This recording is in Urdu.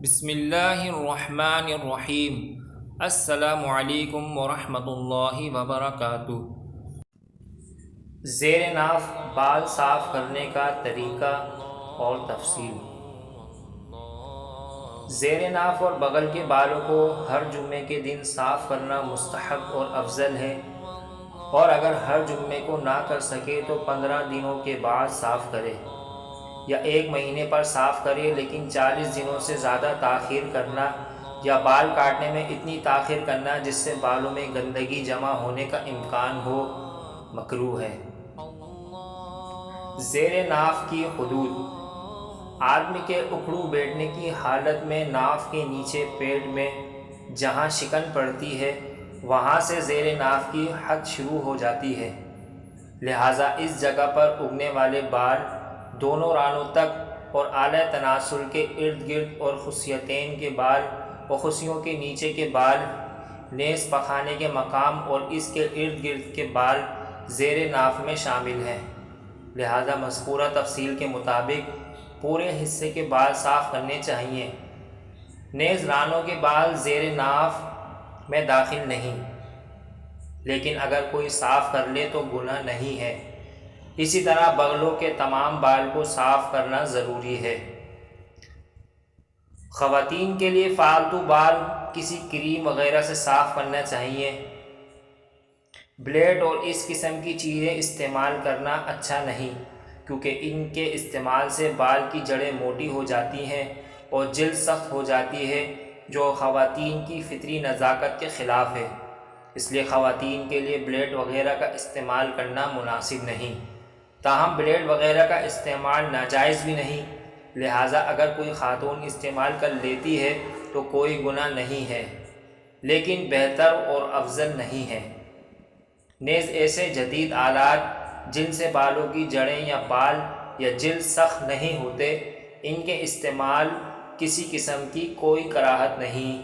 بسم اللہ الرحمن الرحیم۔ السلام علیکم ورحمۃ اللہ وبرکاتہ۔ زیر ناف بال صاف کرنے کا طریقہ اور تفصیل۔ زیر ناف اور بغل کے بالوں کو ہر جمعے کے دن صاف کرنا مستحب اور افضل ہے، اور اگر ہر جمعے کو نہ کر سکے تو 15 دنوں کے بعد صاف کرے یا 1 مہینے پر صاف کرے، لیکن 40 دنوں سے زیادہ تاخیر کرنا یا بال کاٹنے میں اتنی تاخیر کرنا جس سے بالوں میں گندگی جمع ہونے کا امکان ہو، مکروہ ہے۔ زیر ناف کی حدود۔ آدمی کے اکڑو بیٹھنے کی حالت میں ناف کے نیچے پیٹ میں جہاں شکن پڑتی ہے وہاں سے زیر ناف کی حد شروع ہو جاتی ہے، لہٰذا اس جگہ پر اگنے والے بال دونوں رانوں تک اور اعلیٰ تناسل کے ارد گرد اور خصیتین کے بال و خصیوں کے نیچے کے بال، نیز پخانے کے مقام اور اس کے ارد گرد کے بال زیر ناف میں شامل ہیں، لہذا مذکورہ تفصیل کے مطابق پورے حصے کے بال صاف کرنے چاہیے۔ نیز رانوں کے بال زیر ناف میں داخل نہیں، لیکن اگر کوئی صاف کر لے تو گناہ نہیں ہے۔ اسی طرح بغلوں کے تمام بال کو صاف کرنا ضروری ہے۔ خواتین کے لیے فالتو بال کسی کریم وغیرہ سے صاف کرنا چاہیے۔ بلیڈ اور اس قسم کی چیزیں استعمال کرنا اچھا نہیں، کیونکہ ان کے استعمال سے بال کی جڑیں موٹی ہو جاتی ہیں اور جلد سخت ہو جاتی ہے، جو خواتین کی فطری نزاکت کے خلاف ہے۔ اس لیے خواتین کے لیے بلیڈ وغیرہ کا استعمال کرنا مناسب نہیں۔ تاہم بلیڈ وغیرہ کا استعمال ناجائز بھی نہیں، لہٰذا اگر کوئی خاتون استعمال کر لیتی ہے تو کوئی گناہ نہیں ہے، لیکن بہتر اور افضل نہیں ہے۔ نیز ایسے جدید آلات جن سے بالوں کی جڑیں یا بال یا جلد سخت نہیں ہوتے، ان کے استعمال کسی قسم کی کوئی کراہت نہیں۔